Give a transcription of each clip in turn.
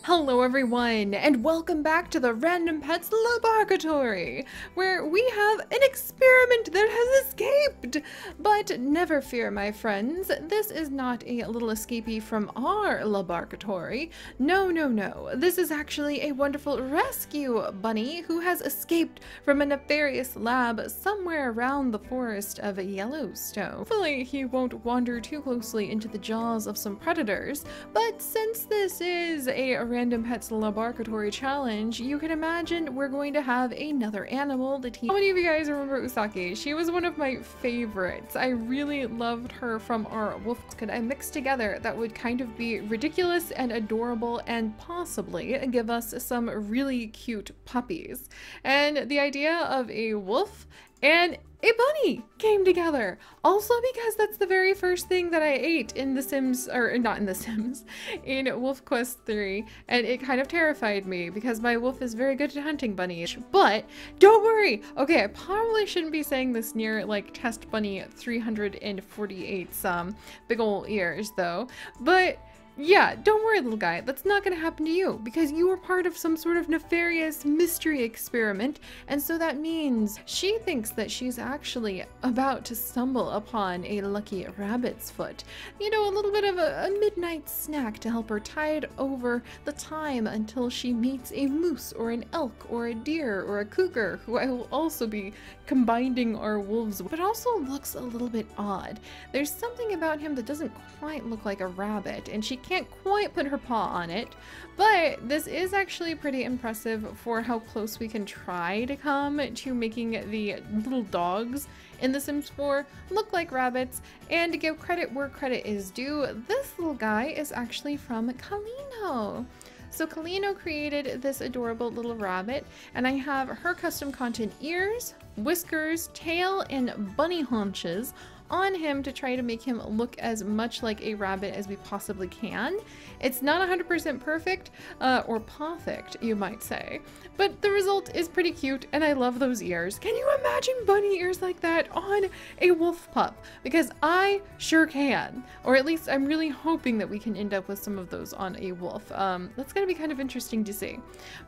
Hello everyone, and welcome back to the Random Pets Laboratory, where we have an experiment that has escaped! But never fear, my friends, this is not a little escapee from our laboratory. No, no, no. This is actually a wonderful rescue bunny who has escaped from a nefarious lab somewhere around the forest of Yellowstone. Hopefully he won't wander too closely into the jaws of some predators, but since this is a Random Pets Laboratory challenge, you can imagine we're going to have another animal that How many of you guys remember Usagi? She was one of my favorites. I really loved her from our wolf. Could I mix together that would kind of be ridiculous and adorable and possibly give us some really cute puppies. And the idea of a wolf and a bunny came together. Also because that's the very first thing that I ate in The Sims, or not in The Sims, in Wolf Quest 3, and it kind of terrified me because my wolf is very good at hunting bunnies. But don't worry. Okay, I probably shouldn't be saying this near like Test Bunny 348's big ol' ears though, but yeah, don't worry, little guy. That's not going to happen to you because you were part of some sort of nefarious mystery experiment, and so that means she thinks that she's actually about to stumble upon a lucky rabbit's foot. You know, a little bit of a midnight snack to help her tide over the time until she meets a moose or an elk or a deer or a cougar, who I will also be combining our wolves with, but also looks a little bit odd. There's something about him that doesn't quite look like a rabbit, and she can't quite put her paw on it, but this is actually pretty impressive for how close we can try to come to making the little dogs in The Sims 4 look like rabbits. And to give credit where credit is due, this little guy is actually from Kalino. So Kalino created this adorable little rabbit, and I have her custom content ears, whiskers, tail, and bunny haunches on him to try to make him look as much like a rabbit as we possibly can. It's not 100% perfect, or perfect, you might say, but the result is pretty cute, and I love those ears. Can you imagine bunny ears like that on a wolf pup? Because I sure can, or at least I'm really hoping that we can end up with some of those on a wolf. That's gonna be kind of interesting to see.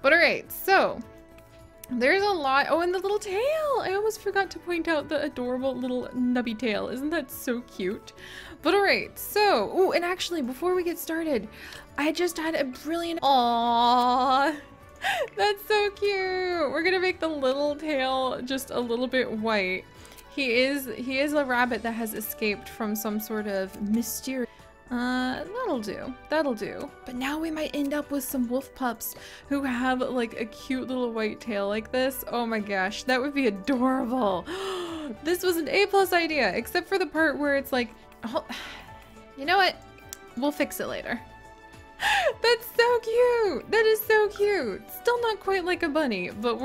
But alright, so there's a lot. Oh, and the little tail! I almost forgot to point out the adorable little nubby tail. Isn't that so cute? But alright, so, oh, and actually, before we get started, I just had a brilliant, aww, that's so cute. We're gonna make the little tail just a little bit white. He is a rabbit that has escaped from some sort of mysterious. That'll do. That'll do. But now we might end up with some wolf pups who have like a cute little white tail like this. Oh my gosh, that would be adorable. This was an A+ idea, except for the part where it's like, oh, you know what? We'll fix it later. That's so cute. That is so cute. Still not quite like a bunny, but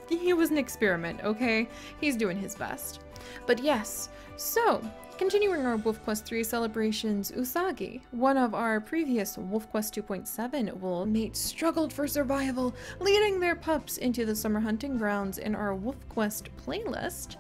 he was an experiment, okay? He's doing his best. But yes, so continuing our Wolf Quest 3 celebrations, Usagi, one of our previous Wolf Quest 2.7 wolf mates, struggled for survival, leading their pups into the summer hunting grounds in our Wolf Quest playlist.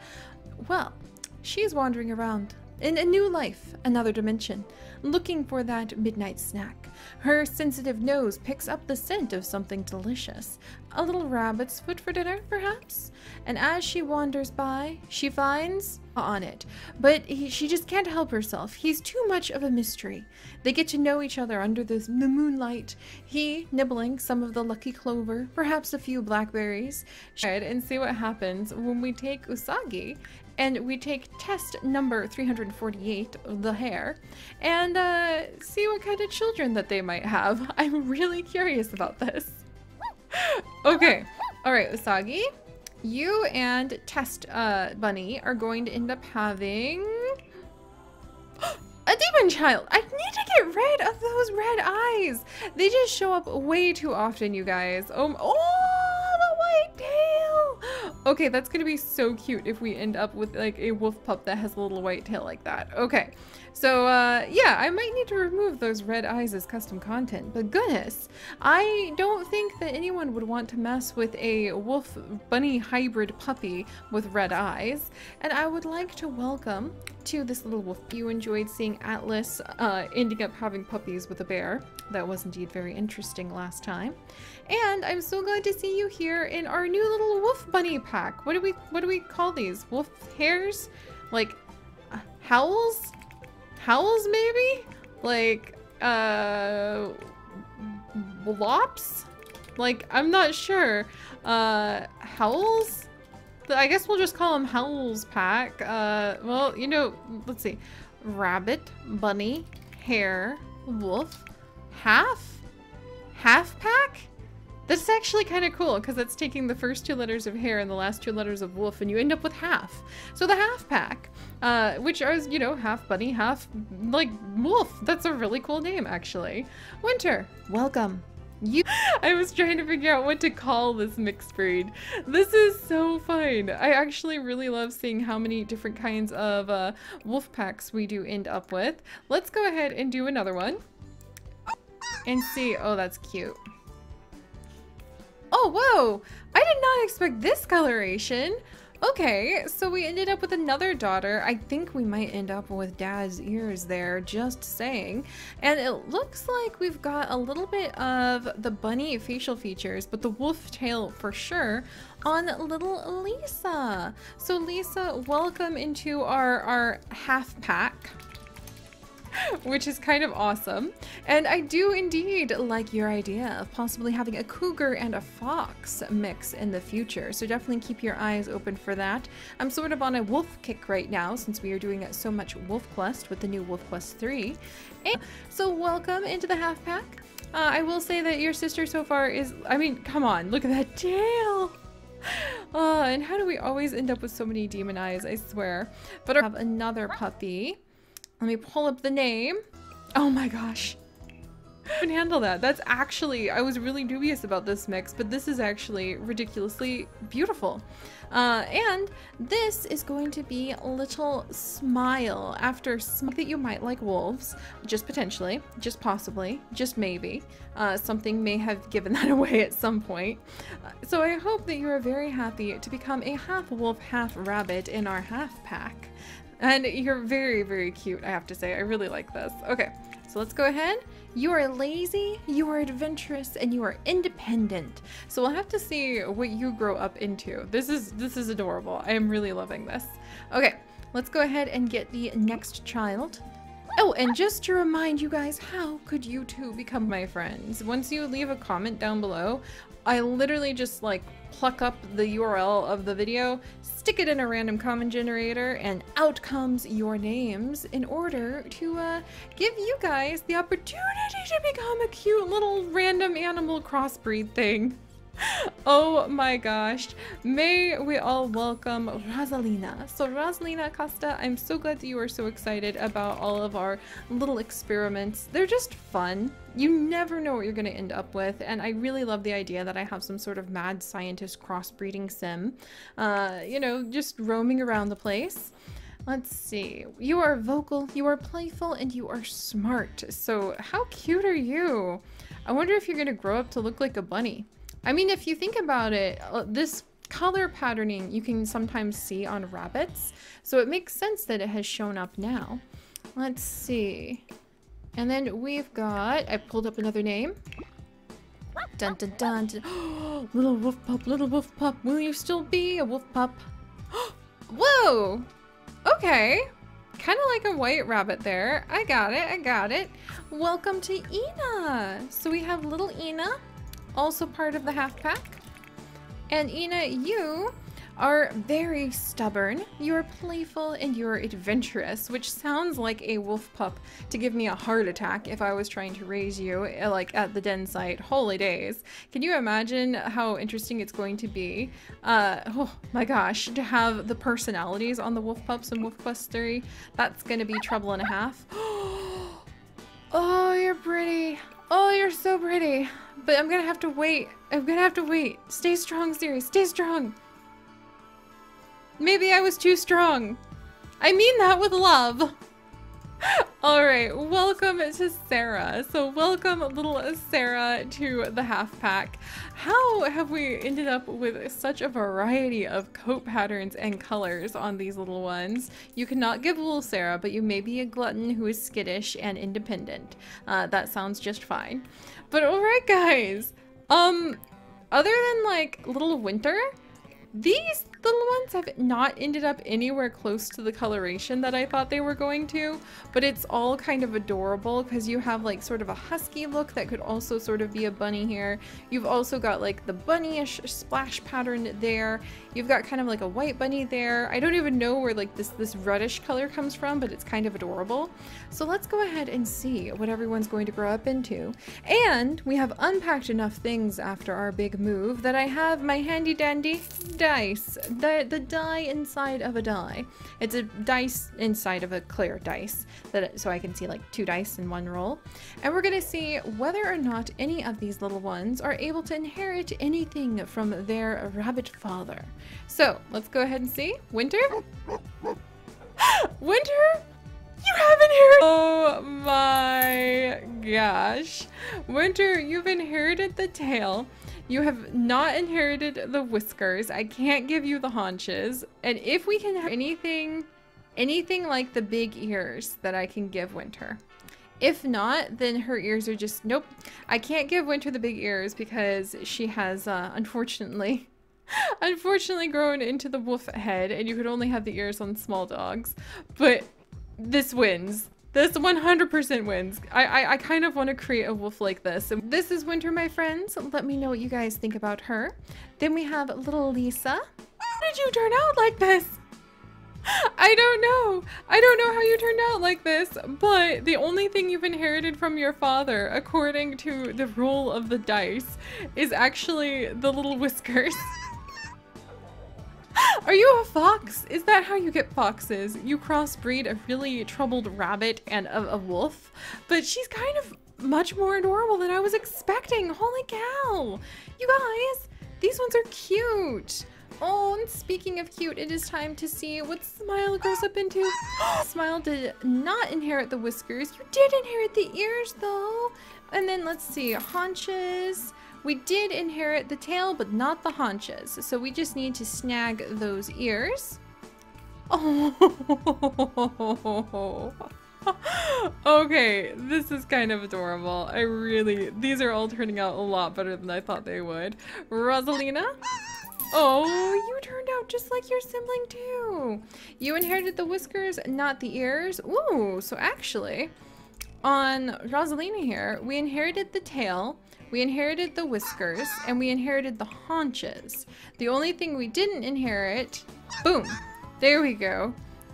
Well, she's wandering around in a new life, another dimension, looking for that midnight snack. Her sensitive nose picks up the scent of something delicious. A little rabbit's foot for dinner, perhaps? And as she wanders by, she finds on it. But she just can't help herself. He's too much of a mystery. They get to know each other under the moonlight. He nibbling some of the lucky clover, perhaps a few blackberries. And see what happens when we take Usagi and we take test number 348, the hare, and see what kind of children that they might have. I'm really curious about this. Okay, all right, Usagi, you and Test Bunny are going to end up having a demon child. I need to get rid of those red eyes. They just show up way too often, you guys. Oh, the white tail. Okay, that's gonna be so cute if we end up with like a wolf pup that has a little white tail like that. Okay, So yeah, I might need to remove those red eyes as custom content, but goodness, I don't think that anyone would want to mess with a wolf bunny hybrid puppy with red eyes. And I would like to welcome to this little wolf. You enjoyed seeing Atlas ending up having puppies with a bear. That was indeed very interesting last time. And I'm so glad to see you here in our new little wolf bunny pack. What do we call these? Wolf hairs? Like howls? Howls maybe? Like lops? Like I'm not sure. Howls? I guess we'll just call them Howls pack. Well, you know, let's see. Rabbit, bunny, hare, wolf, half pack? That's actually kind of cool because it's taking the first 2 letters of hare and the last 2 letters of wolf and you end up with half. So the half pack, which is, you know, half bunny, half like wolf. That's a really cool name actually. Winter, welcome. I was trying to figure out what to call this mixed breed. This is so fun. I actually really love seeing how many different kinds of wolf packs we do end up with. Let's go ahead and do another one and see. Oh, that's cute. Oh, whoa! I did not expect this coloration. Okay, so we ended up with another daughter. I think we might end up with dad's ears there, just saying. And it looks like we've got a little bit of the bunny facial features, but the wolf tail for sure on little Lisa. So Lisa, welcome into our half pack, which is kind of awesome. And I do indeed like your idea of possibly having a cougar and a fox mix in the future. So definitely keep your eyes open for that. I'm sort of on a wolf kick right now since we are doing so much Wolf Quest with the new Wolf Quest 3. And so welcome into the half pack. I will say that your sister so far is, I mean, come on, look at that tail. And how do we always end up with so many demon eyes, I swear. But I have another puppy. Let me pull up the name. Oh my gosh. I can handle that. That's actually, I was really dubious about this mix, but this is actually ridiculously beautiful. And this is going to be Little Smile. After that you might like wolves, just potentially, just possibly, just maybe. Something may have given that away at some point. So I hope that you are very happy to become a half wolf, half rabbit in our half pack. And you're very, very cute, I have to say. I really like this. Okay, so let's go ahead. You are lazy, you are adventurous, and you are independent. So we'll have to see what you grow up into. This is adorable. I am really loving this. Okay, let's go ahead and get the next child. Oh, and just to remind you guys, how could you two become my friends? Once you leave a comment down below, I literally just like pluck up the URL of the video, stick it in a random comment generator, and out comes your names in order to give you guys the opportunity to become a cute little random animal crossbreed thing. Oh my gosh. May we all welcome Rosalina. So Rosalina Acosta, I'm so glad that you are so excited about all of our little experiments. They're just fun. You never know what you're going to end up with, and I really love the idea that I have some sort of mad scientist crossbreeding sim, you know, just roaming around the place. Let's see. You are vocal, you are playful, and you are smart. So how cute are you? I wonder if you're going to grow up to look like a bunny. I mean, if you think about it, this color patterning you can sometimes see on rabbits, so it makes sense that it has shown up now. Let's see. And then we've got, I pulled up another name. Dun dun dun. dun. Little wolf pup, will you still be a wolf pup? Whoa! Okay. Kind of like a white rabbit there. I got it. Welcome to Ina. So we have little Ina, also part of the half pack. And Ina, you are very stubborn, you're playful, and you're adventurous, which sounds like a wolf pup to give me a heart attack if I was trying to raise you like at the den site. Holy days. Can you imagine how interesting it's going to be? Oh my gosh, to have the personalities on the wolf pups in Wolf Quest 3. That's gonna be trouble and a half. Oh, you're pretty. Oh, you're so pretty. But I'm gonna have to wait. Stay strong, Siri. Stay strong. Maybe I was too strong. I mean that with love. All right, welcome to Sarah. So welcome little Sarah to the half pack. How have we ended up with such a variety of coat patterns and colors on these little ones? You cannot give little Sarah, but you may be a glutton who is skittish and independent. That sounds just fine. But all right, guys. Other than like little Winter, these little ones have not ended up anywhere close to the coloration that I thought they were going to, but it's all kind of adorable because you have like sort of a husky look that could also sort of be a bunny here. You've also got like the bunny-ish splash pattern there. You've got kind of like a white bunny there. I don't even know where like this reddish color comes from, but it's kind of adorable. So let's go ahead and see what everyone's going to grow up into. And we have unpacked enough things after our big move that I have my handy dandy dice. The die inside of a die. It's a dice inside of a clear dice, so I can see like 2 dice in one roll. And we're gonna see whether or not any of these little ones are able to inherit anything from their rabbit father. So let's go ahead and see. Winter? Winter? You have inherited— oh my gosh. Winter, you've inherited the tail. You have not inherited the whiskers. I can't give you the haunches. And if we can have anything like the big ears that I can give Winter. If not, then her ears are just, nope. I can't give Winter the big ears because she has, unfortunately grown into the wolf head, and you could only have the ears on small dogs. But this wins. This 100% wins. I kind of want to create a wolf like this. And this is Winter, my friends. Let me know what you guys think about her. Then we have little Lisa. How did you turn out like this? I don't know. I don't know how you turned out like this, but the only thing you've inherited from your father, according to the rule of the dice, is actually the little whiskers. Are you a fox? Is that how you get foxes? You crossbreed a really troubled rabbit and a wolf, but she's kind of much more adorable than I was expecting. Holy cow. You guys, these ones are cute. Oh, and speaking of cute, it is time to see what Smile grows up into. Smile did not inherit the whiskers. You did inherit the ears though. And then let's see, haunches. We did inherit the tail, but not the haunches. So we just need to snag those ears. Oh. Okay, this is kind of adorable. These are all turning out a lot better than I thought they would. Rosalina? Oh, you turned out just like your sibling too. You inherited the whiskers, not the ears. Ooh, so actually, on Rosalina here, we inherited the tail, we inherited the whiskers, and we inherited the haunches. The only thing we didn't inherit, boom, there we go.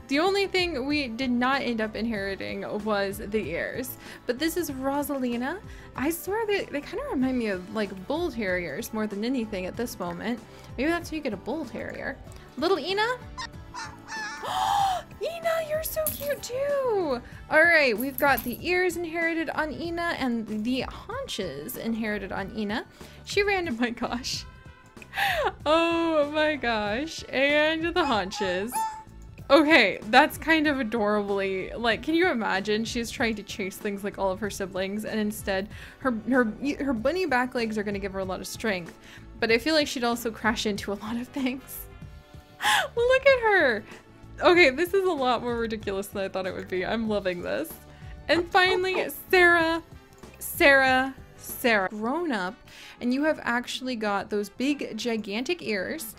The only thing we did not end up inheriting was the ears. But this is Rosalina. I swear they kind of remind me of like bull terriers more than anything at this moment. Maybe that's how you get a bull terrier. Little Ina? Ina, you're so cute too! Alright, we've got the ears inherited on Ina and the haunches inherited on Ina. She ran to— my gosh. Oh my gosh. And the haunches. Okay, that's kind of adorably, like, can you imagine? She's trying to chase things like all of her siblings, and instead her bunny back legs are going to give her a lot of strength. But I feel like she'd also crash into a lot of things. Look at her! Okay, this is a lot more ridiculous than I thought it would be. I'm loving this. And finally, Sarah. Grown up, and you have actually got those big, gigantic ears.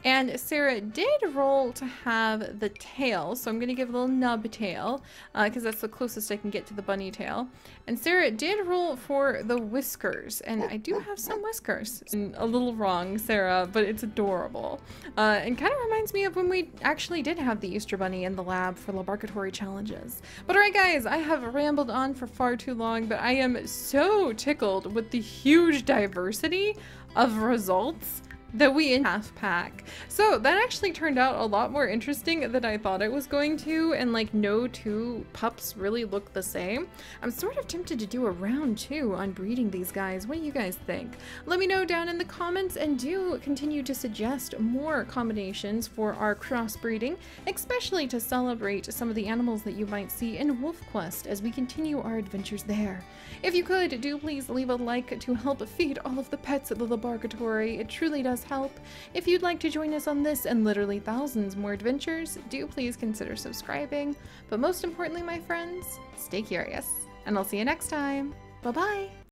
And Sarah did roll to have the tail, so I'm going to give a little nub tail, because that's the closest I can get to the bunny tail. And Sarah did roll for the whiskers, and I do have some whiskers. And a little wrong, Sarah, but it's adorable. And kind of reminds me of when we actually did have the Easter Bunny in the lab for laboratory challenges. But alright guys, I have rambled on for far too long, but I am so tickled with the huge diversity of results that we in half pack. So that actually turned out a lot more interesting than I thought it was going to, and like no two pups really look the same. I'm sort of tempted to do a round 2 on breeding these guys. What do you guys think? Let me know down in the comments, and do continue to suggest more combinations for our crossbreeding, especially to celebrate some of the animals that you might see in Wolf Quest as we continue our adventures there. If you could, do please leave a like to help feed all of the pets at the Laboratory. It truly does help. If you'd like to join us on this and literally thousands more adventures, do please consider subscribing. But most importantly, my friends, stay curious, and I'll see you next time. Bye-bye!